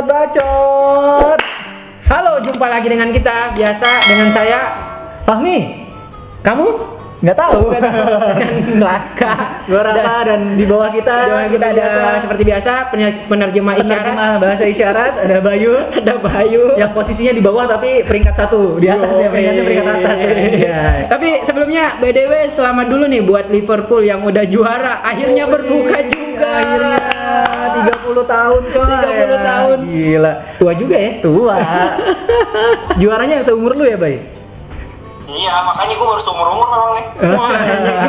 Bacot Bacot. Halo, jumpa lagi dengan kita biasa dengan saya Fahmi, kamu nggak tahu. dengan Raka. Gua Raka dan di bawah kita ada seperti biasa penerjemah isyarat. penerjemah bahasa isyarat, ada Bayu. Ada Bayu Yang posisinya di bawah tapi peringkat 1 di atas ya, peringkat atas. Iya. Tapi sebelumnya BDW selamat dulu nih buat Liverpool yang udah juara, akhirnya berbuka juga. Akhirnya 30 tahun coy. 30 tahun. Gila. Tua juga ya. Tua. Juaranya seumur lu ya, Bay? Iya, makanya gue baru seumur-umur memang nih.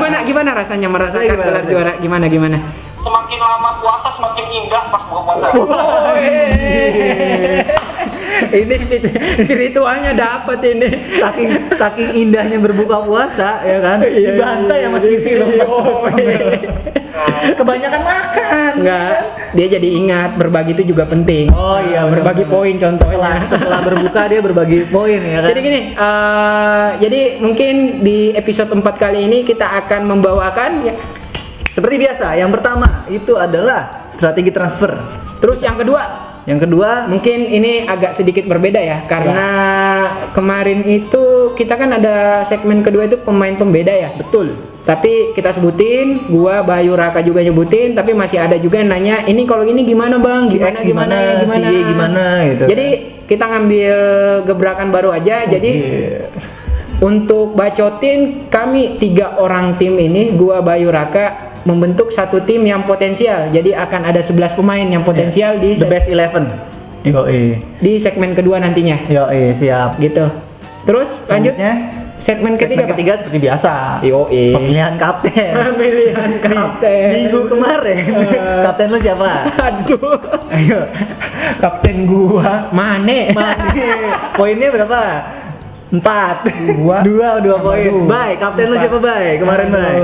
Wah, gimana rasanya merasakan Gimana gelar juara? Gimana? Semakin lama puasa semakin indah pas buka puasa. Ini spiritualnya dapat ini. Saking indahnya berbuka puasa ya kan. Dibantai sama Siti loh. Kebanyakan makan. Enggak, dia jadi ingat berbagi itu juga penting. Oh iya, berbagi benar-benar. poin contohnya. Setelah berbuka dia berbagi poin ya kan. Jadi gini, jadi mungkin di episode 4 kali ini kita akan membawakan ya, Seperti biasa, yang pertama itu adalah strategi transfer. terus yang kedua Yang kedua, mungkin ini agak sedikit berbeda ya karena kemarin itu kita kan ada segmen kedua itu pemain pembeda ya. betul. Tapi kita sebutin, gua Bayu Raka juga nyebutin, tapi masih ada juga yang nanya, ini kalau ini gimana bang? Si X gimana, si Y gimana gitu. Jadi kita ngambil gebrakan baru aja. Jadi untuk bacotin kami 3 orang tim ini, gua Bayu Raka membentuk satu tim yang potensial. Jadi akan ada 11 pemain yang potensial di The Best 11. Yoi. di segmen kedua nantinya. Yoi, siap. Gitu. Terus lanjut Selanjutnya, segmen ketiga, Pak. ketiga seperti biasa. Yoi. Pemilihan kapten. Pemilihan kapten. Minggu kemarin, kapten lu siapa? Aduh. Ayo. Kapten gua Mane. Poinnya berapa? 4. Dua poin. Aduh. Bay, kapten lu siapa, Bay? Kemarin, Bay.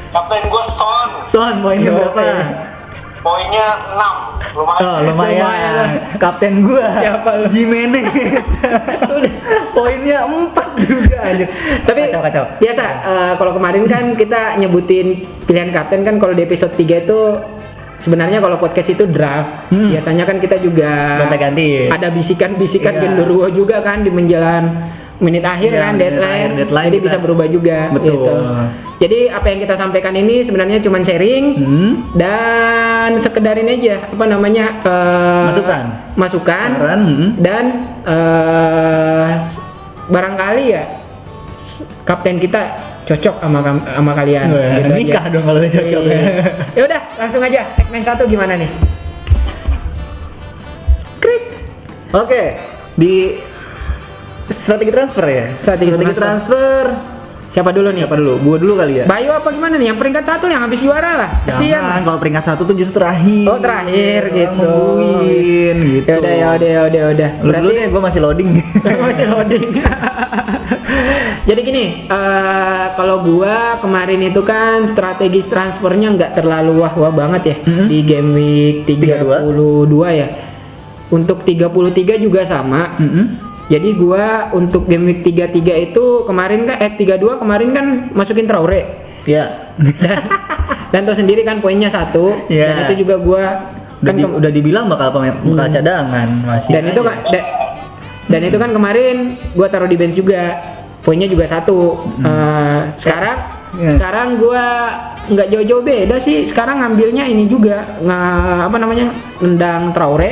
Kapten gue Son, Son, poinnya Yo, berapa? poinnya 6. Lumayan. Oh, lumayan. Kapten gua Siapa lu? Jimenez. Poinnya 4 juga anjir. Tapi kacau. biasa kalau kemarin kan kita nyebutin pilihan kapten kan, kalau di episode 3 itu sebenarnya kalau podcast itu draft. Biasanya kan kita juga Gonta-ganti. ada bisikan-bisikan Iya. genderuwo juga kan di menjelang menit akhir Iya, kan, menit deadline. deadline Jadi kita- bisa berubah juga. Betul. Gitu. Jadi apa yang kita sampaikan ini sebenarnya cuma sharing dan sekedar ini aja, apa namanya, masukan Saran. dan barangkali ya kapten kita cocok sama kalian. Wah, Gitu aja. nikah dong kalau udah cocok. Iya. Ya udah, langsung aja segmen 1 gimana nih? Krik. Oke, di strategi transfer ya. Strategi transfer. Siapa dulu nih? Siapa dulu? Gua dulu kali ya. Bayu apa gimana nih? Yang peringkat 1 yang habis juara lah. Jangan, Kasihan. kalau peringkat 1 tuh justru terakhir. Oh, terakhir gitu. Nungguin gitu. Ya udah. Lu dulu deh, gua masih loading. Masih loading. Jadi gini, kalau gua kemarin itu kan strategi transfernya nggak terlalu wah banget ya di game week 32 ya. Untuk 33 juga sama. Jadi gua untuk game week 33 itu kemarin kan 32 kemarin kan masukin Traore. Ya. Dan tahu sendiri kan poinnya 1. Iya. Dan itu juga gua Udah dibilang bakal cadangan masih. dan itu kan dan itu kan kemarin gua taruh di bench juga, poinnya juga 1. Sekarang gua nggak jauh-jauh beda sih, sekarang ngambilnya ini juga nendang Traore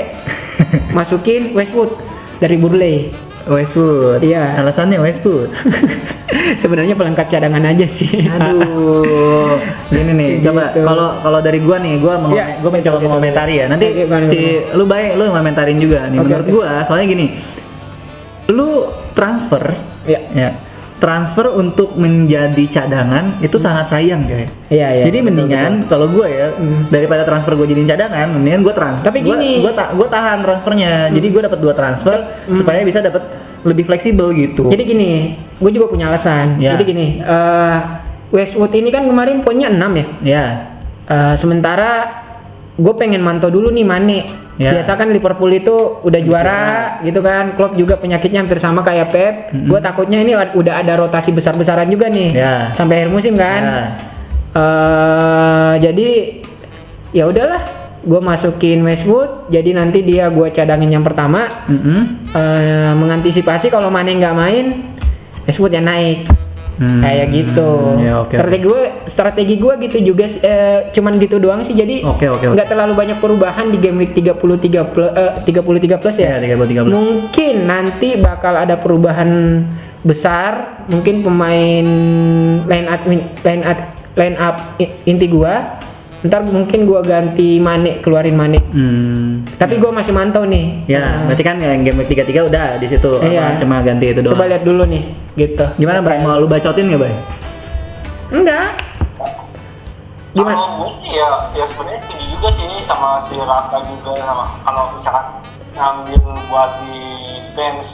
masukin Westwood dari Burnley. Westwood. Iya. Alasannya Westwood. Sebenarnya pelengkap cadangan aja sih. Aduh. Ini nih, coba Gitu. kalau dari gua nih, gua mencoba gitu. mengomentari ya. Nanti Oke, lu ngomentarin juga nih. Oke, Menurut oke. gua, soalnya gini. Lu transfer Iya. Transfer untuk menjadi cadangan itu sangat sayang, coy. Iya. Jadi mendingan kalau gue ya daripada transfer gue jadiin cadangan, mendingan gue transfer. Tapi gini. gue tahan transfernya. Jadi gue dapat 2 transfer supaya bisa dapat lebih fleksibel gitu. Jadi gini, gue juga punya alasan. Ya. Jadi gini, Westwood ini kan kemarin poinnya 6 ya. Ya. Sementara gue pengen mantau dulu nih Mane. Ya. Biasa kan Liverpool itu udah juara gitu kan. Klopp juga penyakitnya hampir sama kayak Pep. Gue takutnya ini udah ada rotasi besar-besaran juga nih Ya. sampai akhir musim kan. Ya. Jadi ya udahlah, gue masukin Westwood, jadi nanti dia gue cadangin yang pertama. Mengantisipasi kalau Mane nggak main, Westwood yang naik. Kayak gitu. Ya, oke. Strategi gue gitu juga cuman gitu doang sih. Jadi Oke. nggak terlalu banyak perubahan di game week 33 plus ya. Ya, 33 plus. Mungkin nanti bakal ada perubahan besar, mungkin pemain line up inti gua. Ntar mungkin gua ganti Mane, keluarin Mane. Tapi gua masih mantau nih. Ya, berarti kan yang game week 33 udah di situ. Iya. Cuma ganti itu doang. Coba lihat dulu nih, gitu. Gimana, Bay? Mau lu bacotin nggak, Bay? Enggak. Gimana? Kalau gue sih ya sebenarnya tinggi juga sih ini sama si Raka juga sama kalau misalkan ngambil buat di bench,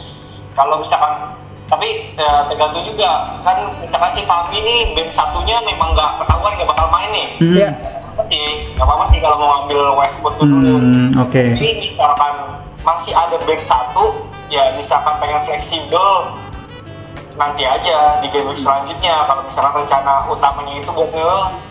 kalau misalkan tapi ya, tergantung juga kan misalkan si Fabi nih bench satunya memang nggak ketahuan nggak bakal main nih. Iya. Nggak apa-apa sih kalau mau ngambil Westwood dulu. Oke. Jadi misalkan masih ada bench satu, ya misalkan pengen fleksibel nanti aja di game week selanjutnya kalau misalkan rencana utamanya itu buat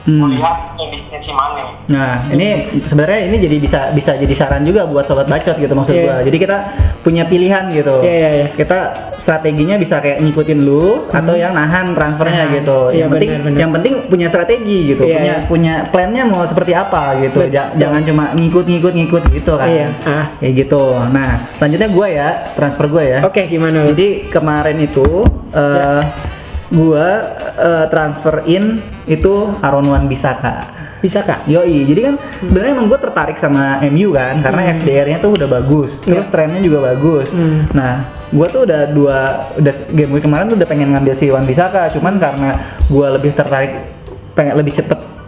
melihat kondisinya si Mane. Nah, ini sebenarnya ini jadi bisa jadi saran juga buat sobat bacot gitu maksud Iya. gua. Jadi kita punya pilihan gitu. Iya. Kita strateginya bisa kayak ngikutin lu atau yang nahan transfernya Nahan. gitu. Iya, Yang penting punya strategi gitu. Iya. Punya plannya mau seperti apa gitu. Betul. Jangan cuma ngikut gitu kan. Iya. Kayak gitu. Nah, selanjutnya gua ya, transfer gua ya. Oke, gimana lu? Jadi kemarin itu gua transfer in itu Aaron Wan Bissaka. Bisa Kak? Yoi, jadi kan sebenarnya emang gue tertarik sama MU kan, karena FDR-nya tuh udah bagus, terus trennya juga bagus. Nah, gue tuh udah game week kemarin tuh udah pengen ngambil si Wan Bissaka, cuman karena gue lebih tertarik,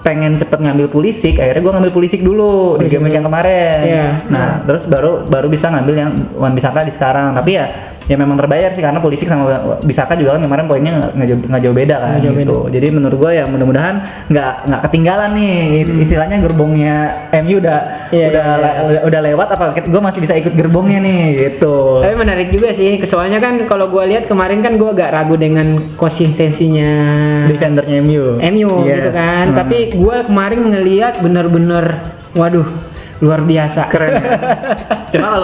pengen cepet ngambil Pulisic, akhirnya gue ngambil Pulisic dulu di game week yang kemarin. Iya. Nah, terus baru bisa ngambil yang Wan Bissaka di sekarang, tapi ya memang terbayar sih karena Pulisic sama Bissaka juga kan kemarin poinnya nggak jauh beda kan gitu. Jadi menurut gue ya mudah-mudahan nggak ketinggalan nih istilahnya gerbongnya MU udah lewat apa gue masih bisa ikut gerbongnya nih gitu. Tapi menarik juga sih, soalnya kan kalau gue lihat kemarin kan gue agak ragu dengan konsistensinya Defendernya MU gitu kan. Tapi gue kemarin ngelihat bener-bener, waduh, luar biasa. Keren kan? Cuma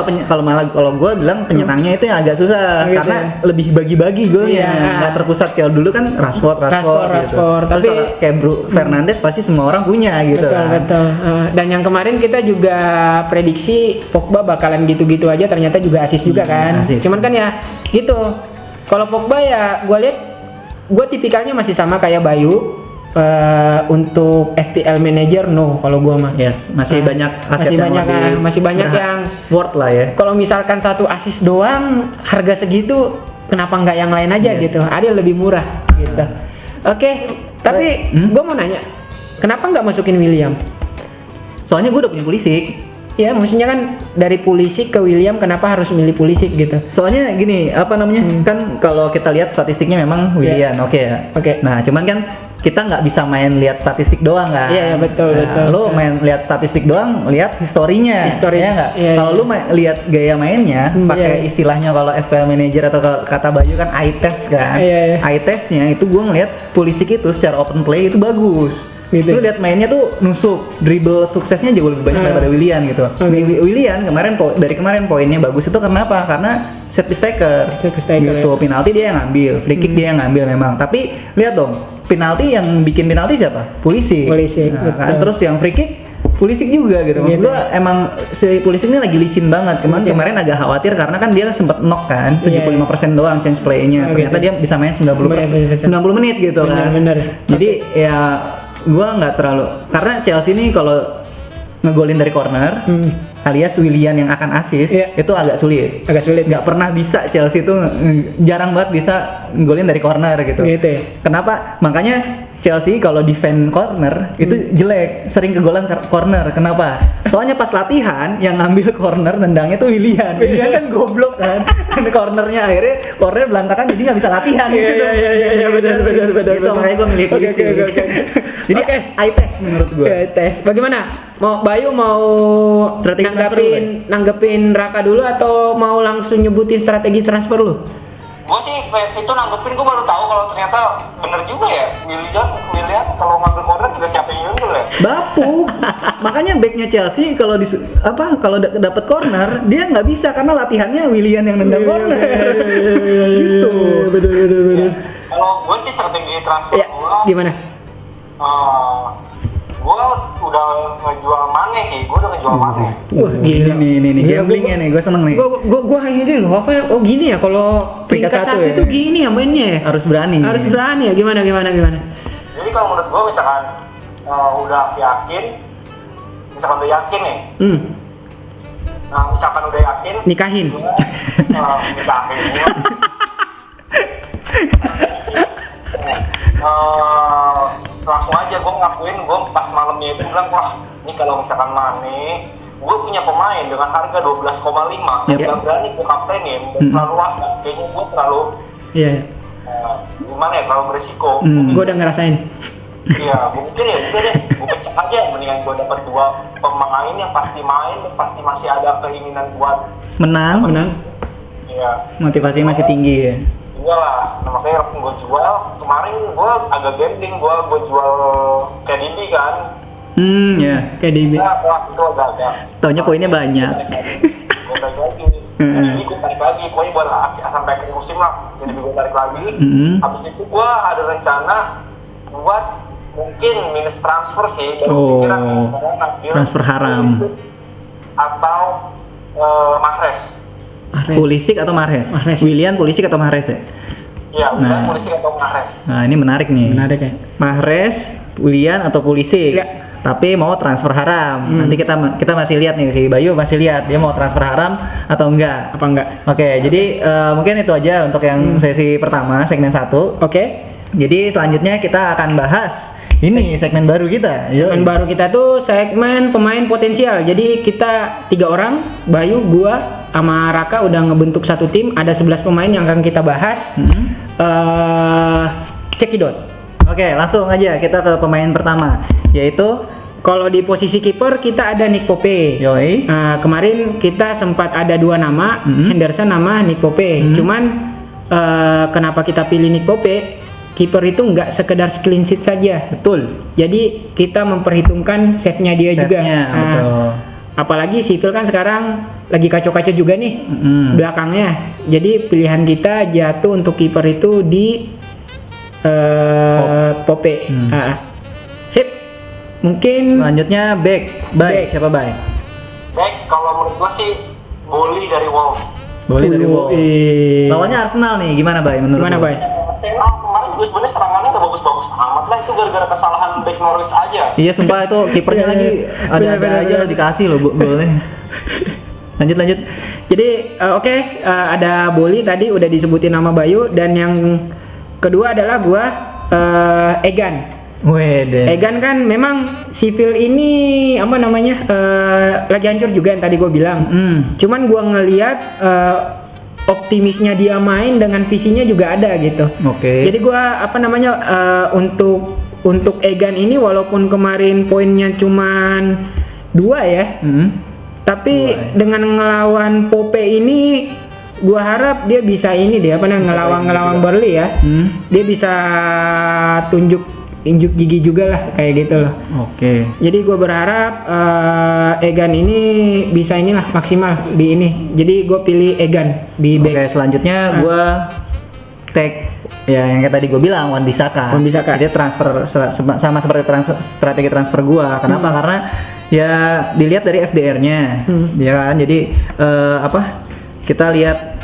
kalau gue bilang penyerangnya itu yang agak susah gitu karena lebih bagi-bagi golnya, Iya. nggak terpusat kayak dulu kan Rashford gitu. Rashford. Tapi Tapi kayak Fernandes pasti semua orang punya gitu. betul. Dan yang kemarin kita juga prediksi Pogba bakalan gitu-gitu aja, ternyata juga asis juga kan. Assist. Cuman kan ya gitu. Kalau Pogba ya gue lihat, gue tipikalnya masih sama kayak Bayu. Untuk FPL manager kalau gua mah Yes, masih banyak aset masih banyak yang worth lah ya. kalau misalkan satu assist doang harga segitu, kenapa nggak yang lain aja gitu, ada yang lebih murah gitu. Oke, tapi gua mau nanya, kenapa nggak masukin William? Soalnya gue udah punya Pulisic. Ya maksudnya kan dari Pulisic ke William, kenapa harus milih Pulisic gitu? Soalnya gini, apa namanya, kan kalau kita lihat statistiknya memang William oke ya. Oke. Nah cuman kan kita nggak bisa main lihat statistik doang kan. Iya, betul. Lo main lihat statistik doang, lihat historinya. Ya nggak? Iya. Kalau lu lihat gaya mainnya, pakai iya. istilahnya kalau FPL manager atau kata Bayu kan eye test kan. Iya. Eye testnya itu gue ngeliat Pulisic itu secara open play itu bagus. Gitu. Lu lihat mainnya tuh nusuk, dribble suksesnya jauh lebih banyak daripada Willian gitu. Willian dari kemarin poinnya bagus itu kenapa? Karena set piece taker. Gitu. Penalti dia yang ngambil, free kick dia yang ngambil memang. Tapi lihat dong, penalti yang bikin penalti siapa? Pulisic. Nah, kan? Terus yang free kick Pulisic juga gitu. Maksud gua emang si Pulisic ini lagi licin banget. Kemarin agak khawatir karena kan dia sempat knock kan, 75% doang change play-nya. Ternyata dia bisa main 90 menit gitu kan. Jadi ya gua nggak terlalu, karena Chelsea ini kalau ngegolin dari corner alias Willian yang akan assist itu agak sulit. Nggak pernah bisa Chelsea itu, jarang banget bisa ngegolin dari corner gitu. Kenapa? Makanya Chelsea kalau defend corner itu jelek, sering kegolan corner. Kenapa? Soalnya pas latihan yang ngambil corner tendangnya tuh Willian. Willian kan goblok kan. Cornernya akhirnya corner belantakan jadi nggak bisa latihan gitu. Iya benar. Gitu, makanya gue milih Pulisic. Jadi eye test menurut gue. Tes. Bagaimana? Bayu mau nanggepin Raka dulu atau mau langsung nyebutin strategi transfer lu? gue sih itu nanggepin, gue baru tahu kalau ternyata bener juga ya, Willian kalau ngambil corner juga siapa yang nyundul ya? Bapuk. Makanya backnya Chelsea kalau dapat corner dia nggak bisa karena latihannya Willian yang nendang corner. Gitu. Bener. Kalau gue sih strategi transfer Ya, gue gimana? Gue udah ngejual Mane sih, gue udah ngejual Mane. Wah, gila. Nih Gila, gamblingnya nih, gue seneng nih. Gua aja loh, apa oh gini ya kalau peringkat satu ya? itu gini ya mainnya ya. Harus berani ya. Gimana? Jadi kalau menurut gue misalkan udah yakin nih. Nah, misalkan udah yakin Nikahin. nikahin. Langsung aja gue ngakuin, gue pas malamnya itu bilang, wah ini kalau misalkan Mane, gue punya pemain dengan harga 12,5 yang gak berani gue kaptenin dan selalu was-was, kayaknya gue terlalu gimana ya, terlalu berisiko. Gue udah ngerasain. Iya, mungkin deh, gue pecah aja, mendingan gue dapat 2 pemain yang pasti main dan pasti masih ada keinginan buat menang. Iya. Motivasinya masih tinggi ya. Iyalah, nah, makanya gue jual. Kemarin gue agak gambling, gue jual KDB kan. Ya. KDB. Nah, wah itu agak. Taunya poinnya banyak. Gue tarik lagi. KDB gue tarik lagi, pokoknya buat sampai akhir musim lah. Jadi gue tarik lagi. Habis itu gue ada rencana buat mungkin minus transfer sih. Pikiran transfer haram. Atau Mahrez. Pulisic atau Mahrez? Willian, Pulisic atau Mahrez ya? Iya, Willian, Pulisic atau Mahrez. Nah, ini menarik nih. Menarik ya. Mahrez, Willian atau Pulisic. Ya. Tapi mau transfer haram. Nanti kita masih lihat nih, si Bayu masih lihat dia mau transfer haram atau enggak. Apa enggak? Oke, jadi mungkin itu aja untuk yang sesi pertama, segmen 1. Oke. Jadi selanjutnya kita akan bahas ini segmen baru kita. Segmen baru kita tuh segmen pemain potensial. Jadi kita 3 orang, Bayu, gua, sama Raka udah ngebentuk satu tim. Ada 11 pemain yang akan kita bahas. Cekidot. Oke, langsung aja kita ke pemain pertama, yaitu kalau di posisi kiper kita ada Nick Pope. Yoi. Kemarin kita sempat ada 2 nama, Henderson sama Nick Pope. Cuman kenapa kita pilih Nick Pope? Kiper itu nggak sekedar clean sheet saja. Betul. Jadi kita memperhitungkan save-nya dia juga. Betul. Apalagi Sivil kan sekarang lagi kacau-kacau juga nih belakangnya. Jadi pilihan kita jatuh untuk kiper itu di Pope. Sip. Mungkin selanjutnya back. Siapa back? Back kalau menurut gua sih Boli dari Wolves. Lawannya Arsenal nih, gimana Bay? Gimana Bay? Kemarin juga sebenarnya serangannya gak bagus-bagus amat lah, itu gara-gara kesalahan back Norwich aja. Iya sumpah itu kipernya lagi ada aja lo dikasih lo golnya. Lanjut. Jadi ada Boli tadi udah disebutin nama Bayu, dan yang kedua adalah gua Egan. Egan kan memang Sivil ini apa namanya lagi hancur juga yang tadi gue bilang. Cuman gue ngelihat optimisnya dia main dengan visinya juga ada gitu. Jadi gue untuk Egan ini walaupun kemarin poinnya cuman 2 ya, tapi dengan ngelawan Pope ini gue harap dia bisa ini deh ngelawan Burnley ya. Dia bisa injuk gigi juga lah kayak gitu loh. Jadi gue berharap Egan ini bisa maksimal di ini. Jadi gue pilih Egan di back. Selanjutnya gue tag ya yang kayak tadi gue bilang Wan-Bissaka. Jadi transfer sama seperti strategi transfer gue. Kenapa? Karena ya dilihat dari FDR-nya, ya kan. Jadi kita lihat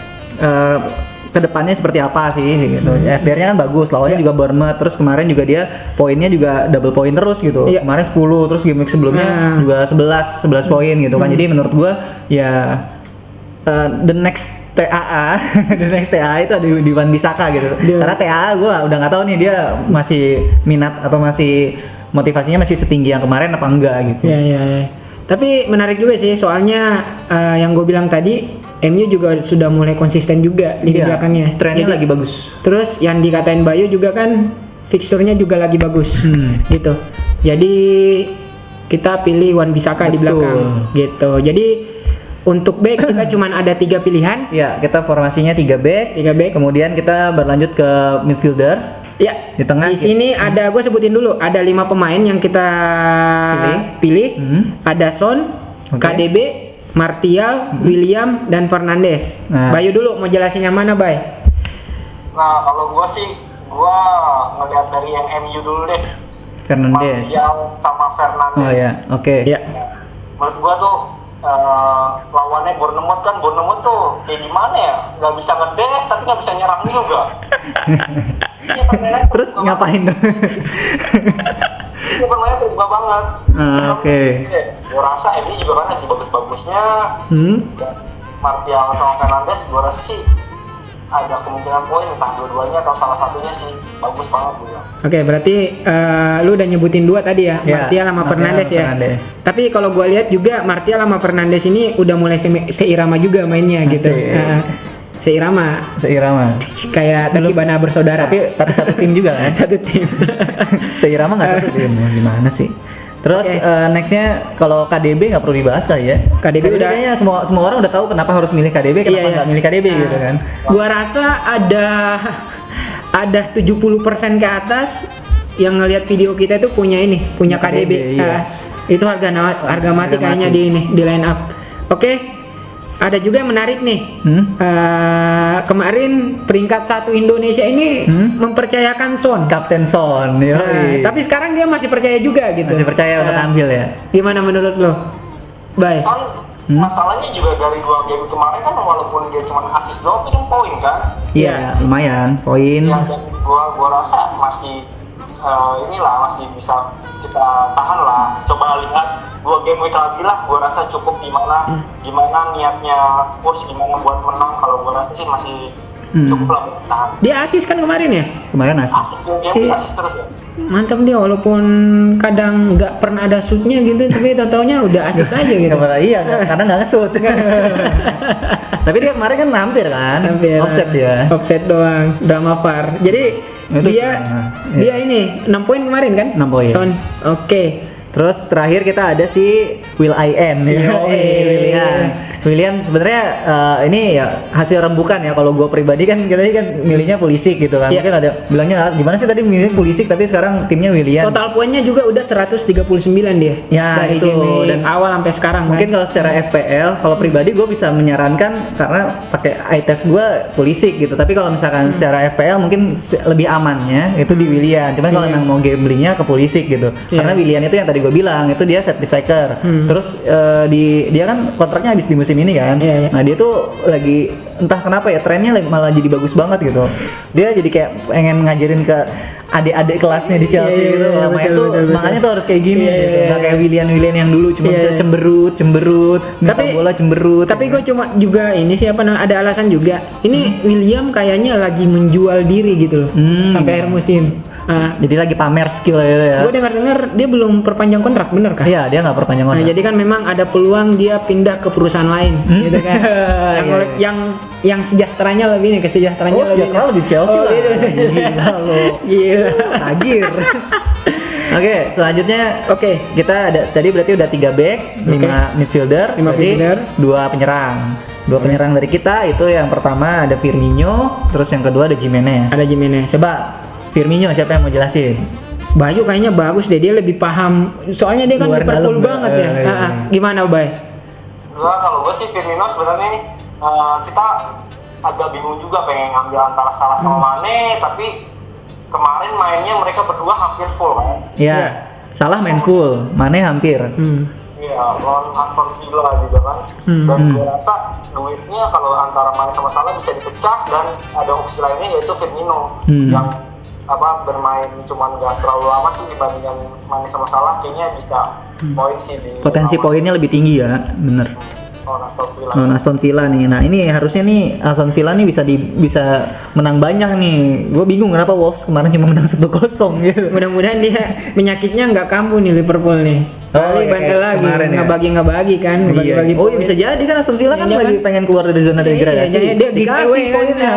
kedepannya seperti apa sih gitu. FDR-nya kan bagus, lawannya juga Bournemouth, terus kemarin juga dia poinnya juga double point terus gitu. Kemarin 10, terus game week sebelumnya juga 11 poin gitu kan. Jadi menurut gua ya the next TAA itu ada di Wan-Bissaka gitu. Karena TAA gua udah nggak tahu nih dia masih minat atau masih motivasinya masih setinggi yang kemarin apa enggak gitu. Iya. Tapi menarik juga sih, soalnya yang gue bilang tadi MU juga sudah mulai konsisten juga di belakangnya. Trennya lagi bagus. Terus yang dikatain Bayu juga kan fixturnya juga lagi bagus gitu. Jadi kita pilih Wan-Bissaka di belakang gitu. Jadi Untuk back kita cuman ada 3 pilihan. Ya, kita formasinya 3 back. 3 back. Kemudian kita berlanjut ke midfielder. Ya, Di tengah. di sini ada, gue sebutin dulu, ada 5 pemain yang kita pilih. Ada Son, Oke. KDB, Martial, William, dan Fernandes. Nah. Bayu dulu mau jelasin yang mana, Bay? Nah kalau gua sih ngeliat dari yang MU dulu deh. Fernandes. Martial sama Fernandes. Oh ya, oke. Ya. Menurut gua tuh lawannya Bournemouth tuh kayak gimana ya? Gak bisa ngedef tapi gak bisa nyerang juga. Iya, permainan Terus terbuka ngapain dong? Ini permainan terbuka banget. Oke. Gua rasa MU juga kan lagi bagus-bagusnya. Martial sama Fernandes gua rasa sih ada kemungkinan poin, entah dua-duanya atau salah satunya sih bagus banget juga. Oke, berarti lu udah nyebutin 2 tadi ya, Ya, Martial sama Martial Fernandes sama ya. Fernandes. Tapi kalau gua lihat juga Martial sama Fernandes ini udah mulai seirama juga mainnya gitu. Seirama. Kayak Takibana bersaudara. Tapi satu tim juga kan? Satu tim. Seirama nggak satu tim, gimana sih? Terus nextnya kalau KDB nggak perlu dibahas kali ya. KDB udah, kayaknya semua orang udah tahu kenapa harus milih KDB, kenapa nggak milih KDB gitu kan. Gua rasa ada 70% ke atas yang ngelihat video kita itu punya KDB. Yes. Itu harga mati kayaknya di line up. Oke. Ada juga yang menarik nih. Kemarin peringkat 1 Indonesia ini mempercayakan Son. Kapten Son. Tapi sekarang dia masih percaya juga gitu. Masih percaya untuk ambil ya. Gimana menurut lo? Baik. Son masalahnya juga dari 2 game kemarin kan walaupun dia cuma assist doang itu poin kan? Iya, lumayan poin. Ya, dan gua rasa masih masih bisa kita tahan lah. Coba lihat 2 game week lagi lah, gua rasa cukup gimana niatnya Spurs, gimana buat menang. Kalau gua rasa sih masih cukup lah buat tahan. Dia assist kan kemarin ya? Kemarin asik. Dia assist terus ya. Mantap dia, walaupun kadang nggak pernah ada shootnya gitu, tapi tau-taunya udah assist aja gitu. Karena nggak nge-shoot. Tapi dia kemarin kan hampir kan, offset dia. Offset doang, drama par. Jadi dia ini 6 poin kemarin kan? 6 poin. Son, oke. Terus terakhir kita ada si Willian. Willian sebenarnya ini ya hasil rembukan ya. Kalau gue pribadi kan kita kan milihnya Pulisic gitu kan. Mungkin ada bilangnya gimana sih tadi milih Pulisic tapi sekarang timnya Willian. Total poinnya juga udah 139 dia. Ya dari itu dan awal sampai sekarang. Mungkin kan? kalau secara FPL, kalau pribadi gue bisa menyarankan karena pakai eye test gue Pulisic gitu. Tapi kalau misalkan secara FPL mungkin lebih amannya itu di Willian. Cuman kalau memang mau gamblingnya ke Pulisic gitu. Karena Willian itu yang tadi gue bilang itu dia set piece taker. Terus dia kan kontraknya habis di musim ini kan. Nah dia tuh lagi entah kenapa ya trennya malah jadi bagus banget gitu. Dia jadi kayak pengen ngajarin ke adik-adik kelasnya di Chelsea gitu. Betul, semangatnya tuh harus kayak gini gitu. Nggak kayak Willian yang dulu cuma bisa cemberut, minta bola cemberut. Tapi gue cuma juga ini sih ada alasan juga. Ini William kayaknya lagi menjual diri gitu loh sampai akhir musim. Jadi lagi pamer skill ya. Gue dengar dia belum perpanjang kontrak, bener kah? Iya, dia nggak perpanjang kontrak. Nah, jadi kan memang ada peluang dia pindah ke perusahaan lain, gitu kan? yang sejahteranya lebih nih, kesejahteranya lebih Chelsea lah. Gitu. Gila lo. Gila. Tajir. Oke, selanjutnya kita ada tadi berarti udah 3 back, 5 midfielder, 5 midfielder, 2 penyerang. 2 penyerang dari kita itu yang pertama ada Firmino, terus yang kedua ada Jimenez. Coba Firmino siapa yang mau jelasin? Bayu kayaknya bagus deh, dia lebih paham. Soalnya dia kan Liverpool banget ya. Gimana, Bay? Kalau gue sih Firmino sebenarnya kita agak bingung juga pengen ngambil antara Salah sama Mane, tapi kemarin mainnya mereka berdua hampir full kan? Iya. Salah main full, Mane hampir. Iya, lawan Aston Villa juga kan. Dan gue rasa duitnya kalau antara Mane sama Salah bisa dipecah dan ada opsi lainnya yaitu Firmino yang bermain cuman nggak terlalu lama sih dibandingkan Mane sama Salah, kayaknya bisa poin sih di potensi poinnya lebih tinggi ya, bener. Aston Villa nih. Nah ini harusnya nih Aston Villa nih bisa menang banyak nih. Gue bingung kenapa Wolves kemarin cuma menang 1-0 gitu. Mudah-mudahan dia penyakitnya nggak kambuh nih Liverpool nih. Kali bantal lagi, ngebagi kan, ngebagi-bagi. Oh iya bisa jadi kan Aston Villa kan lagi pengen keluar dari zona degradasi. Dia giveaway poinnya,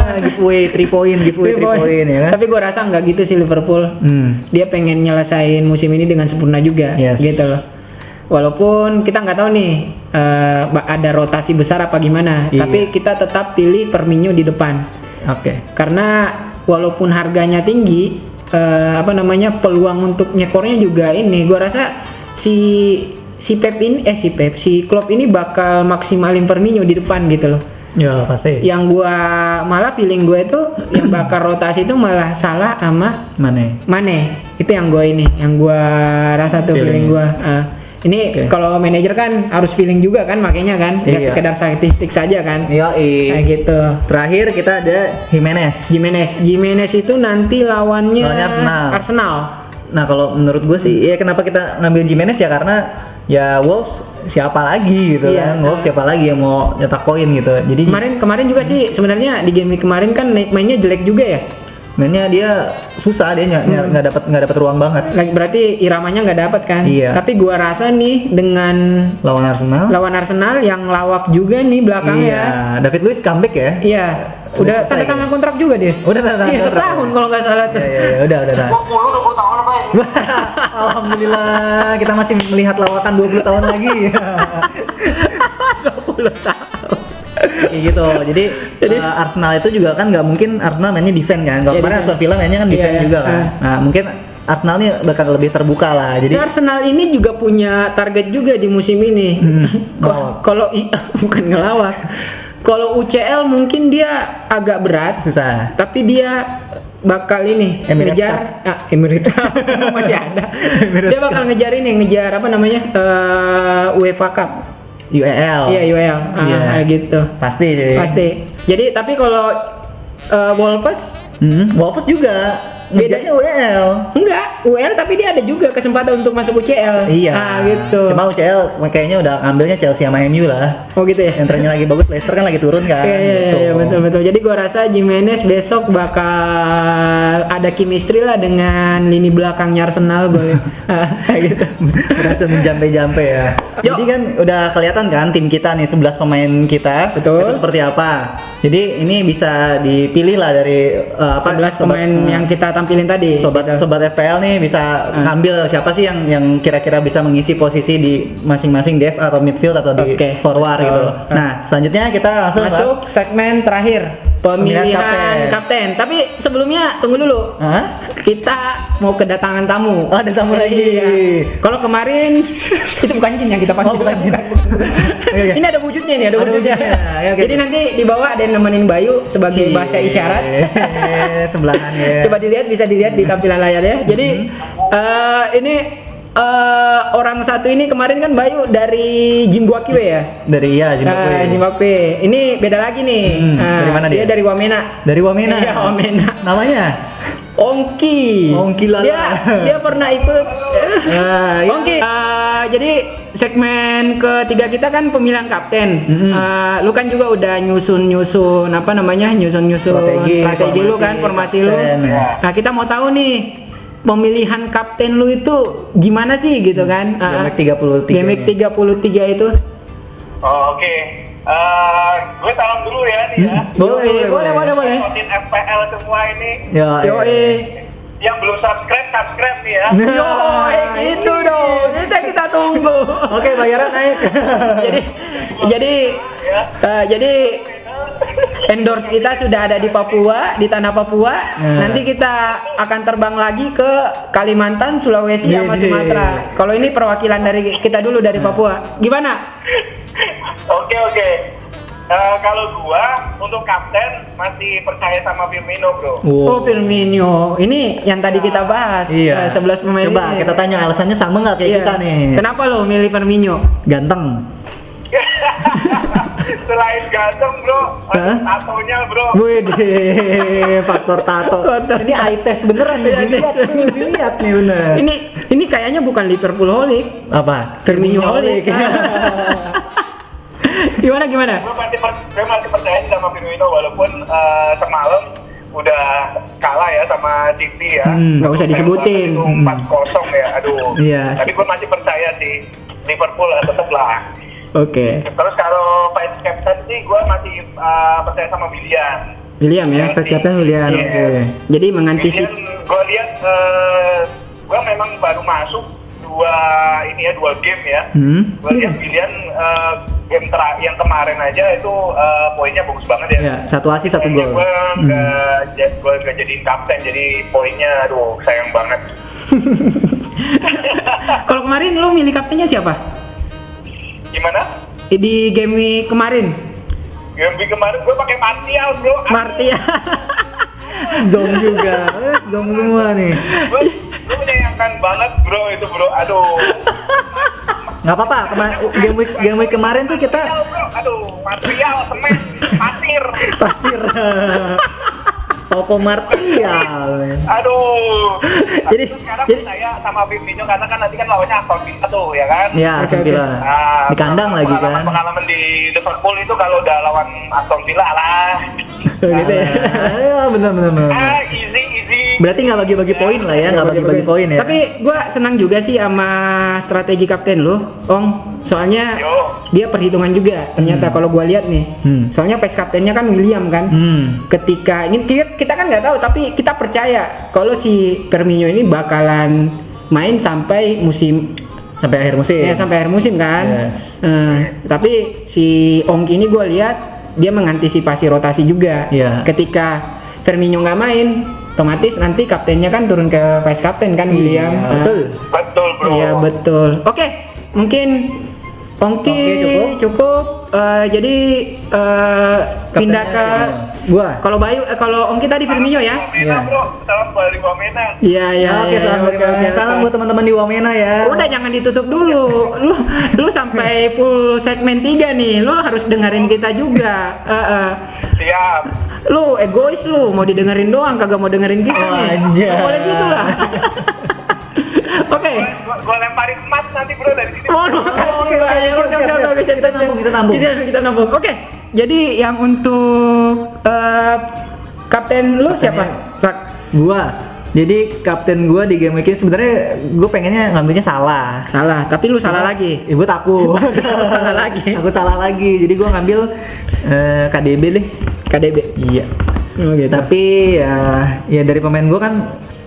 giveaway 3 poin ya kan. Tapi gue rasa nggak gitu sih Liverpool. Dia pengen nyelesain musim ini dengan sempurna juga, gitu loh. Walaupun kita nggak tahu nih ada rotasi besar apa gimana, Iya. tapi kita tetap pilih Firmino di depan. Oke. Karena walaupun harganya tinggi, peluang untuk nyekornya juga ini. Gua rasa si Klopp ini bakal maksimalin Firmino di depan gitu loh. Ya pasti. Yang gua malah feeling gue itu yang bakal rotasi itu malah Salah sama Mane. Itu yang gua rasa tuh feeling gua. Ini kalau manajer kan harus feeling juga kan, makanya kan nggak Iya. sekedar statistik saja kan. Yoi. Kayak gitu. Terakhir kita ada Jimenez itu nanti lawannya Arsenal. Nah kalau menurut gue sih, ya kenapa kita ngambil Jimenez ya karena ya Wolves siapa lagi gitu Iya. kan, Wolves siapa lagi yang mau nyetak poin gitu. Jadi Kemarin juga sih sebenarnya di game week kemarin kan mainnya jelek juga ya. mainnya dia susah, dia nggak dapat ruang banget. Berarti iramanya nggak dapat kan. Iya. Tapi gua rasa nih dengan lawan Arsenal yang lawak juga nih belakangnya. iya, David Luiz comeback ya. Iya. Udah selesai tanda tangan kontrak juga dia. Udah tanda tangan Iya, kontrak. setahun kalau nggak salah tuh. Iya, udah. 20 tahun apa ya? Alhamdulillah kita masih melihat lawakan 20 tahun lagi. 20 tahun. Kayak gitu. Jadi Arsenal itu juga kan nggak mungkin Arsenal mainnya defend kan. Kalau Iya, kemarin defend. Aston Villa mainnya kan defend Iya, juga kan. Nah, mungkin Arsenal nih bakal lebih terbuka lah. Jadi Arsenal ini juga punya target juga di musim ini. ngelawak. Kalau bukan ngelawak. Kalau UCL mungkin dia agak berat, susah. tapi dia bakal ini Emirates ngejar Emirates masih ada. Emirates Dia bakal ngejar apa namanya? UEFA Cup. UEL. Iya, UEL. Iya. Kayak gitu. Pasti sih. Pasti. Jadi tapi kalau Wolves Wolves juga ngejarnya UEL. enggak, UEL tapi dia ada juga kesempatan untuk masuk UCL. Iya. Nah, gitu. Cuma UCL kayaknya udah ngambilnya Chelsea sama MU lah. Oh gitu ya. Yang trennya lagi bagus, Leicester kan lagi turun kan. Iya, betul. Jadi gua rasa Jimenez besok bakal ada chemistry lah dengan lini belakangnya Arsenal gue. Kayak gitu. Berhasil menjampe-jampe ya. Yuk. Jadi kan udah kelihatan kan tim kita nih 11 pemain kita. Betul. Itu seperti apa. Jadi ini bisa dipilih lah dari 11 pemain yang kita tampilin tadi. sobat FPL nih bisa ngambil siapa sih yang kira-kira bisa mengisi posisi di masing-masing dev atau midfield atau di Oke. forward gitu. Nah, selanjutnya kita langsung Masuk segmen terakhir, pemilihan kapten. Tapi sebelumnya tunggu dulu. Hah? Kita mau kedatangan tamu. Oh, ada tamu lagi. Iya. Kalau kemarin itu bukan jin yang kita panggil. Oh, bukan jin. Oke. Ini ada wujudnya nih, ada wujudnya. Oke. Jadi nanti di bawah ada yang nemenin Bayu sebagai bahasa isyarat. Sebelahan ya. Coba bisa dilihat di tampilan layar ya. Jadi ini orang satu ini kemarin kan Bayu dari Zimbabwe ya. Dari Zimbabwe. Zimbabwe. Ini beda lagi nih. Dari mana dia? Dari Wamena. Dari Wamena. Iya, Wamena. Namanya? Ongki lala. dia pernah ikut Iya. Ongki. Jadi segmen ketiga kita kan pemilihan kapten. Lu kan juga udah nyusun strategi lu kan, formasi lu. kapten. Nah, kita mau tahu nih pemilihan kapten lu itu gimana sih gitu kan? Game week 33. Game week 33 itu. Oh, oke. Gue salam dulu ya nih ya. Boleh. Ikutin FPL semua ini. Yang belum subscribe nih ya. Gitu dong. Kita tunggu. Oke, bayaran naik. Jadi endorse kita sudah ada di Papua, di tanah Papua. Nanti kita akan terbang lagi ke Kalimantan, Sulawesi, sama Sumatera. Kalau ini perwakilan dari kita dulu dari Papua. Gimana? Oke. Kalau gua untuk kapten masih percaya sama Firmino, bro. Oh, Firmino. Ini yang tadi kita bahas. Iya. 11 pemain Coba ini. kita tanya alasannya sama nggak kayak Iya. kita nih? Kenapa lo milih Firmino? Ganteng. Selain ganteng, bro, Hah? tatonya, bro. Wih, faktor tato. Ini eye test beneran nih. Dilihat nih bener. Ini kayaknya bukan Liverpool holic. Apa? Firmino holic. Gimana? Gue masih percaya sih sama Firmino walaupun semalam udah kalah ya sama City ya. Nggak usah disebutin. Itu 4-0 ya, aduh. Iya. Tapi gue masih percaya sih Liverpool tetap lah. Oke. Terus kalau vice captain sih gue masih percaya sama William ya. Vice captain William. Iya. Oke. Jadi mengantisipasi. Gue lihat gue memang baru masuk 2 dua game ya. Gue lihat pilihan game yang kemarin aja itu poinnya bagus banget ya. Ya, 1 assist 1 gol. Gue nggak jadiin kapten, jadi poinnya aduh sayang banget. Kalau kemarin lu milih kaptennya siapa? Gimana? Di game week kemarin? Game week kemarin gue pakai Martial bro. Martial. Zong juga. Zong semua nih. Gue menyayangkan banget bro itu bro. Aduh. Nggak apa-apa, game week kemarin tuh kita Martial, bro. Aduh, Martial, semen, pasir. pasir. Toko Martial. Aduh. Jadi Sekarang saya sama Firmino karena kan nanti kan lawannya Aston Villa tuh ya kan. Ya, Aston Villa. Di kandang lagi kan. Pengalaman di Liverpool itu kalau udah lawan Aston Villa lah. Gitu ya. Ya, benar. Easy. Berarti nggak bagi-bagi poin lah ya, nggak bagi-bagi poin ya. Tapi gua senang juga sih sama strategi kapten lu, Ong. Soalnya dia perhitungan juga. Ternyata kalau gua lihat nih, soalnya vice kaptennya kan William kan. Ketika ini kita kan nggak tahu, tapi kita percaya kalau si Firmino ini bakalan main sampai akhir musim. Ya, sampai akhir musim kan. Yes. Tapi si Ong ini gua lihat dia mengantisipasi rotasi juga. Iya. Ketika Firmino nggak main, otomatis nanti kaptennya kan turun ke vice kapten kan William. Betul bro. Iya betul. Oke, mungkin Ongki cukup. Jadi pindah ke gua. Kalau Ongki tadi Firmino ya. Wamena bro, salam dari Wamena. Iya. Oke, salam dari Wamena. Salam buat teman-teman di Wamena ya. Udah jangan ditutup dulu. Lu sampai full segmen 3 nih. Lu harus dengerin kita juga. Siap. Lu egois lu, mau didengerin doang kagak mau dengerin kita nih. Anjay. Nggak boleh gitu lah. Oke. Gua lemparin emas nanti bro dari sini. Oke, siap. Kita nambung. Oke. Jadi yang untuk kapten lu siapa? Rak. Gua. Jadi kapten gua di game week ini sebenarnya gua pengennya ngambilnya salah. Salah, tapi lu salah lagi. Ibu takut. Salah lagi. Aku salah lagi. Jadi gua ngambil KDB deh. KDB. Iya. Oh gitu. Tapi ya dari pemain gua kan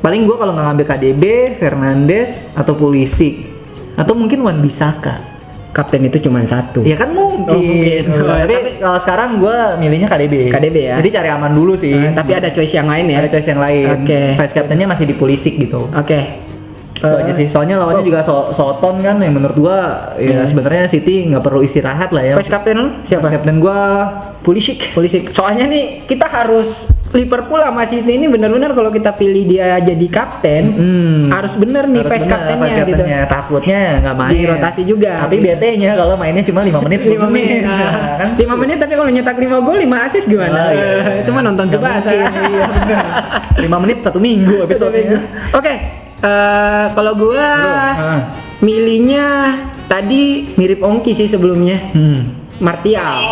paling gua kalau nggak ngambil KDB, Fernandes atau Pulisic atau mungkin Wan-Bissaka. Kapten itu cuma satu. Ya kan mungkin. Tapi kalau sekarang gua milihnya KDB. KDB ya. Jadi cari aman dulu sih. Tapi ada choice yang lain ya. Ada choice yang lain. Oke. Vice captainnya masih di Pulisic gitu. Oke. Itu aja sih. Soalnya lawannya juga Soton kan yang menurut gua ya sebenarnya City nggak perlu istirahat lah ya. Vice captain lu siapa? Vice captain gua Pulisic. Soalnya nih kita harus Liverpool sama City ini benar-benar kalau kita pilih dia jadi kapten harus bener nih vice captainnya gitu. Takutnya nggak main. Di rotasi juga. Tapi BT-nya kalau mainnya cuma 5 menit 10 menit. Nah, kan 5 menit tapi kalau nyetak 5 gol 5 assist gimana? Itu mah nonton Subasa. Iya benar. 5 menit 1 minggu episode-nya. Oke. Kalau gua milihnya tadi mirip Ongki sih sebelumnya. Martial.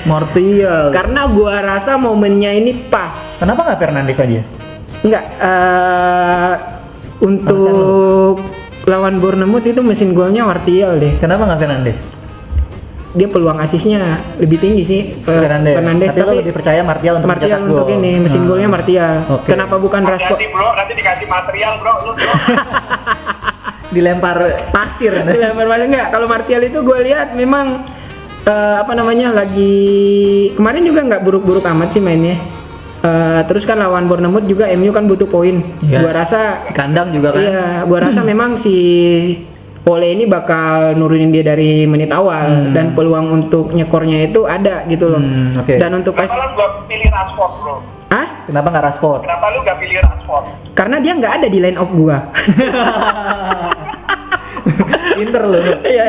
Martial. Karena gua rasa momennya ini pas. Kenapa nggak Fernandes aja? Enggak. Untuk lawan Bournemouth itu mesin golnya Martial deh. Kenapa nggak Fernandes? Dia peluang asisnya lebih tinggi sih Fernandes. Tapi lo lebih percaya Martial untuk Martial mencetak gol. untuk ini mesin golnya Martial. Okay. Kenapa bukan Rashford? Hati-hati bro, nanti dikasih material bro, lu bro. Dilempar pasir. Dilempar pasir enggak. Kalau Martial itu gue lihat memang lagi kemarin juga nggak buruk-buruk amat sih mainnya. Terus kan lawan Bournemouth juga MU kan butuh poin. Yeah. Gua rasa kandang juga kan. Iya, gua rasa memang si Ole ini bakal nurunin dia dari menit awal dan peluang untuk nyekornya itu ada gitu loh. Okay. Dan untuk Kenapa lu gak pilih Rashford bro? Hah? Kenapa nggak Rashford? Kenapa lu gak pilih Rashford? Karena dia nggak ada di line up gua. Pinter loh. Iya.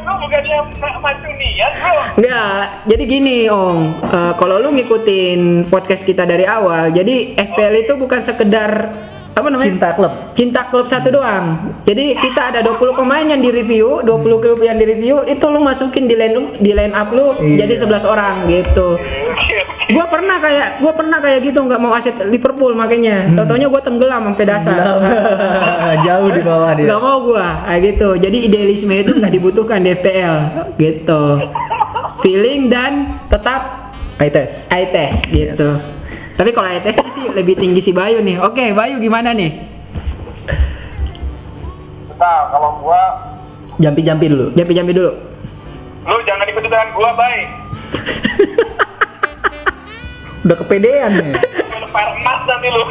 Lu bukannya macu niat bro? Enggak, jadi gini Ong, kalau lu ngikutin podcast kita dari awal, jadi FPL itu bukan sekedar apa namanya? Cinta klub satu doang. Jadi kita ada 20 pemain yang direview, 20 klub yang direview, itu lu masukin di line up lu jadi 11 orang gitu. Gua pernah kayak gitu nggak mau aset Liverpool makanya. Taunya gua tenggelam sampai dasar. Jauh di bawah dia. Nggak mau gua kayak gitu. Jadi idealisme itu nggak dibutuhkan di FPL gitu. Feeling dan tetap eye test gitu. Yes. Tapi kalau eye testnya sih lebih tinggi si Bayu nih. Oke, Bayu gimana nih? Bentar, kalau gua Jampi dulu. Jampi dulu. Lu jangan ikut dengan gua, Bay. Udah kepedean ya. Lu fire emas nanti lu.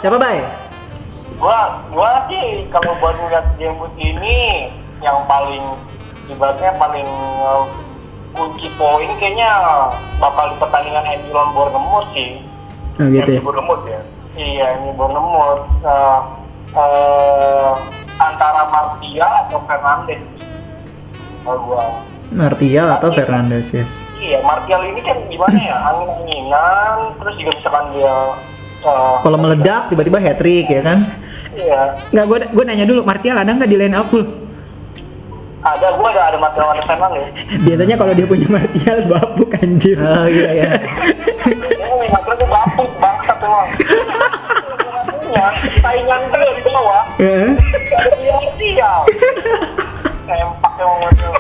Siapa, Bay? gua sih kalau buat ngeliat game boot ini yang paling ibaratnya paling kunci poin kayaknya bakal di pertandingan MU lawan Bournemouth sih. Oh gitu ya. Bournemouth ya. Iya, ini Bournemouth antara Martial atau Fernandes. Kalau gua Martial atau Fernandes, yes. iya, Martial ini kan gimana ya, angin-anginan, terus juga misalkan dia Kalau meledak tiba-tiba hat-trick ya kan? iya, Nggak, gue nanya dulu, Martial ada nggak di line up lu? gua ada Martial ada Fernandes. Biasanya kalau dia punya Martial bapuk anjir. Oh iya ya. Ini Martial tuh bapuk bangsat emang. Punya saingan dia di bawah, ada dia Martial. Sempak emang Martial.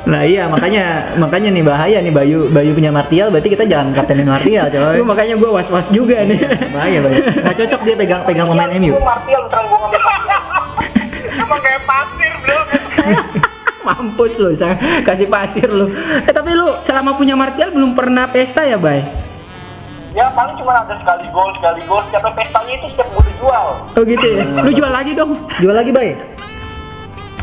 Nah iya makanya nih bahaya nih Bayu punya Martial, berarti kita jangan kaptenin Martial coy. Lu makanya gue was-was juga nih. Bahaya Bayu. Nggak cocok dia pegang pemain MU. Itu Martial beneran gua ngambil Martial. Emang kayak pasir, bro. Mampus lu, saya kasih pasir lu. Tapi lu selama punya Martial belum pernah pesta ya, Bay? Ya paling cuma ada sekali gol. Setiap pestanya itu setiap gua dijual. Oh gitu ya. Lu jual lagi dong. Jual lagi Bay.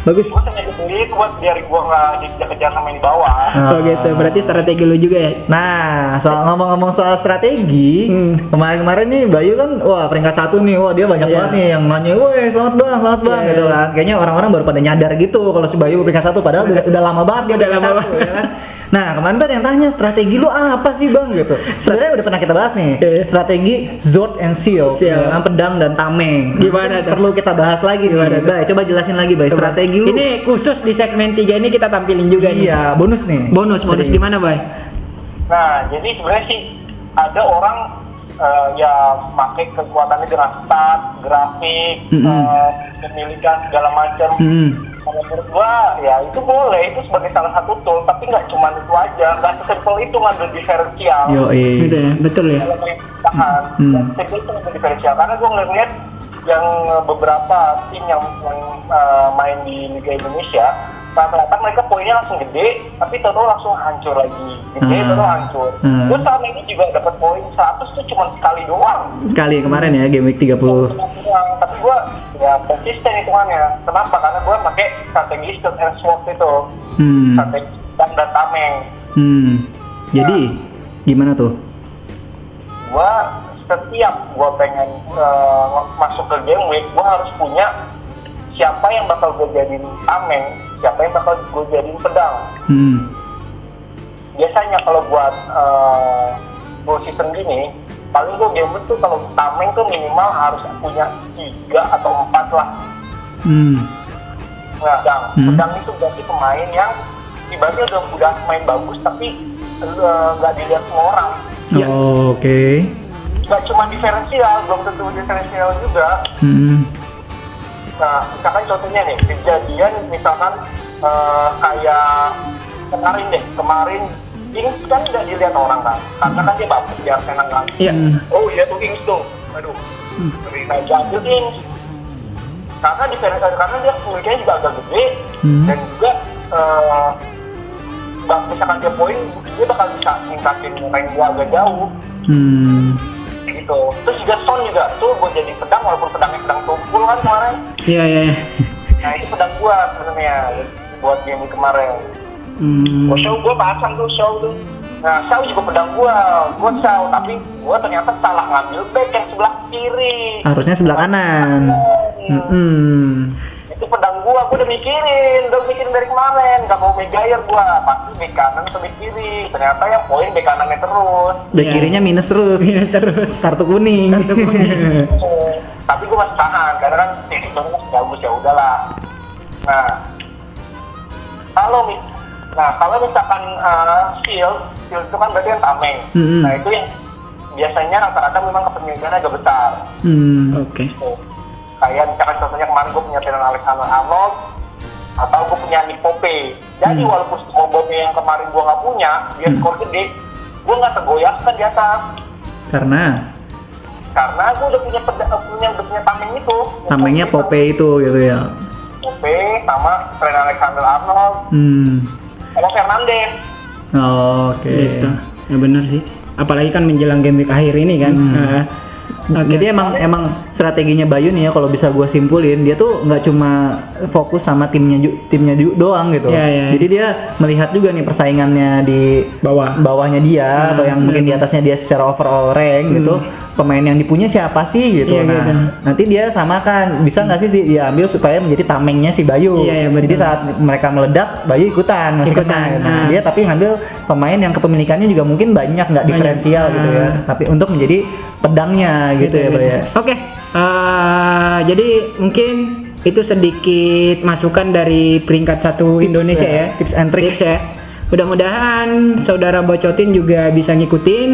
Bagus. Gua sengaja beli itu buat biar gua nggak dikejar sama yang di bawah. Oh gitu. Berarti strategi lu juga ya. Nah, ngomong-ngomong soal strategi, kemarin nih Bayu kan, wah peringkat 1 nih, wah dia banyak Iya. banget nih yang nanya, weh selamat bang, Iya, gitu iya. kan. Kayaknya orang-orang baru pada nyadar gitu kalau si Bayu peringkat 1, padahal udah lama banget dia Udah peringkat lama 1, ya kan. Nah, kemarin tuh ada yang tanya, strategi lu apa sih bang gitu. Sebenarnya udah pernah kita bahas nih, Iya. strategi Sword and Shield, Shield. dengan pedang dan tameng. Gimana tuh? Perlu kita bahas lagi Gimana nih, tuh? Bay, coba jelasin lagi Bay, strategi lu. Ini khusus di segmen 3 ini kita tampilin juga nih. Iya, bonus nih. Bonus gimana, Bay? Nah, jadi sebenarnya sih ada orang ya pakai kekuatannya dengan stat, grafik, pemilikan segala macam. Kalau menurut gua ya itu boleh, itu sebagai salah satu tool, tapi nggak cuma itu aja, nggak sesimpel itu ngambil diferensial. Gitu ya, betul ya. Kalau perintahan, sesimpel itu ngambil diferensial. Karena gua ngeliat yang beberapa tim yang main di Liga Indonesia, rata-rata mereka poinnya langsung gede, tapi tahu langsung hancur lagi, gede tahu hancur. Gue selama ini juga dapat poin 100 tuh cuma sekali doang. Sekali kemarin ya, game week 30. Tapi gue ya konsisten hitungannya. Kenapa? Karena gue pakai strategi Shield and Sword itu, strategi dan tameng. Jadi gimana tuh? Gue setiap gue pengen masuk ke game week, gue harus punya siapa yang bakal gue jadiin tameng, siapa yang bakal gue jadiin pedang. Biasanya kalau buat full season gini, paling gue game week tuh kalau tameng tuh minimal harus punya 3 atau 4 lah. Nah, pedang itu berarti pemain yang ibaratnya udah main bagus tapi nggak dilihat semua orang. Ya. Oke. Nggak cuma diferensial, belum tentu diferensial juga. Nah, misalkan contohnya nih, kejadian misalkan kayak kemarin Ings kan nggak dilihat orang kan, karena kan dia bagus di Arsenal kan. Iya. Oh iya tuh Ings tuh, aduh, nah jatuh Ings. Karena diferensial, karena dia pemilikannya juga agak gede, dan juga misalkan dia poin, dia bakal bisa ningkatin rank dia agak jauh. Gitu. Terus juga Son juga tuh gue jadi pedang, walaupun pedangnya pedang tumpul kan kemarin. Iya. Nah itu pedang gue sebenarnya buat game kemarin. Show gue pasang tuh Show tuh. Nah Show juga pedang gue Show, tapi gue ternyata salah ngambil back yang sebelah kiri. Harusnya sebelah kanan. Itu pedang gue udah mikirin dari kemarin, gak mau Maguire gue, pasti bek kanan atau bek kiri. Ternyata yang poin bek kanannya terus. Bek kirinya minus terus. Kartu kuning. Tapi gue masih tahan, karena kan tim itu masih bagus, ya udahlah. Nah, kalau misalkan shield itu kan berarti yang tameng. Nah itu yang biasanya rata-rata memang kepemilikannya agak besar. Oke. Kayak misalkan contohnya kemarin gue punya Trent Alexander-Arnold atau gue punya Nick Pope. Jadi walaupun skornya yang kemarin gue nggak punya, dia skor gede, gue nggak tergoyahkan di atas. Karena aku udah punya tameng itu. tamengnya Pope itu gitu ya. Pope sama Trent Alexander-Arnold sama Fernandes. Oke. Gitu. Ya benar sih. Apalagi kan menjelang game week akhir ini kan. Jadi emang strateginya Bayu nih ya, kalau bisa gue simpulin, dia tuh nggak cuma fokus sama timnya doang gitu. Jadi dia melihat juga nih persaingannya di bawahnya dia atau yang mungkin di atasnya dia secara overall rank gitu. Pemain yang dipunya siapa sih gitu. Nanti dia samakan, bisa nggak sih dia ambil supaya menjadi tamengnya si Bayu. Jadi saat mereka meledak, Bayu ikutan masih kena. Nah, dia tapi ngambil pemain yang kepemilikannya juga mungkin banyak, nggak diferensial gitu ya. Tapi untuk menjadi pedangnya gitu ya, Bro ya. Oke, jadi mungkin itu sedikit masukan dari peringkat 1 Indonesia ya. Tips and tricks ya. Mudah-mudahan saudara Bocotin juga bisa ngikutin.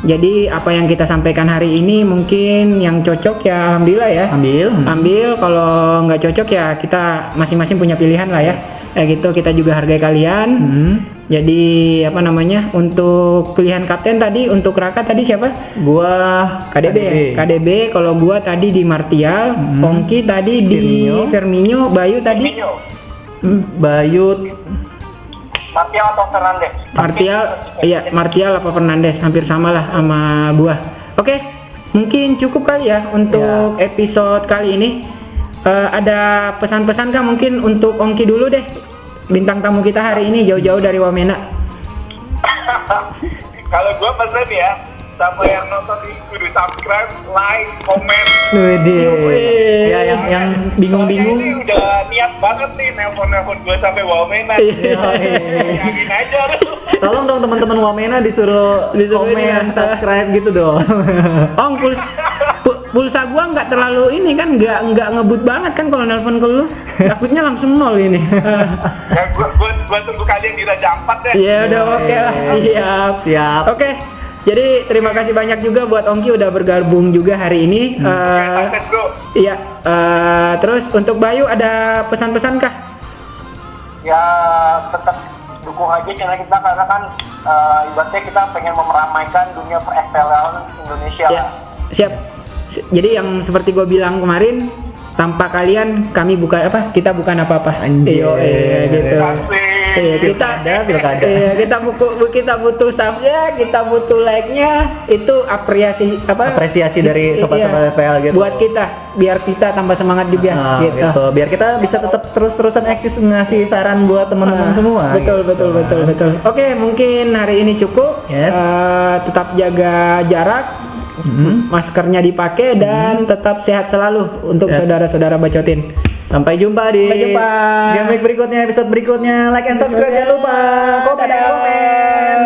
Jadi apa yang kita sampaikan hari ini mungkin yang cocok ya alhamdulillah ya. Ambil, kalau nggak cocok ya kita masing-masing punya pilihan lah ya. Gitu kita juga hargai kalian. Jadi apa namanya, untuk pilihan kapten tadi untuk Raka tadi siapa? Gua KDB ya? KDB, kalau gua tadi di Martial, Ongki tadi di Firmino, Bayu tadi Martial atau Fernandes? Martial apa Fernandes, hampir sama lah sama gua. Oke, mungkin cukup kali ya untuk episode kali ini. Ada pesan-pesan kah mungkin untuk Ongki dulu deh, bintang tamu kita hari ini jauh-jauh dari Wamena. Kalau gua pesan ya, sama yang nonton ini kudu subscribe, like, komen. Ya yang bingung-bingung. Ini udah niat banget nih nelpon gue sampai Wamena. Yakin aja lu. Tolong dong teman-teman Wamena disuruh komen, subscribe gitu dong. Ong, pulsa gua nggak terlalu ini kan, nggak ngebut banget kan kalau nelpon ke lu. Takutnya langsung nol ini. Ya gua tunggu kalian di Raja 4 deh. Ya udah, oke lah, siap. Oke. Jadi terima kasih banyak juga buat Ongki udah bergabung juga hari ini. Terus untuk Bayu ada pesan-pesan kah? Ya tetap dukung aja channel kita karena kan ibaratnya kita pengen meramaikan dunia per-FPL Indonesia. Siap. Jadi yang seperti gue bilang kemarin, tanpa kalian kita bukan apa-apa. Gitu. Kita butuh subnya, kita butuh like-nya, itu apresiasi dari sobat-sobat FPL gitu. Buat kita, biar kita tambah semangat juga gitu. Biar kita bisa tetap terus-terusan eksis ngasih saran buat teman-teman semua. Betul. Oke, mungkin hari ini cukup. Tetap jaga jarak. Maskernya dipakai dan tetap sehat selalu untuk saudara-saudara Bacotin. Sampai jumpa di game week berikutnya, episode berikutnya. Like and subscribe, jangan lupa komen.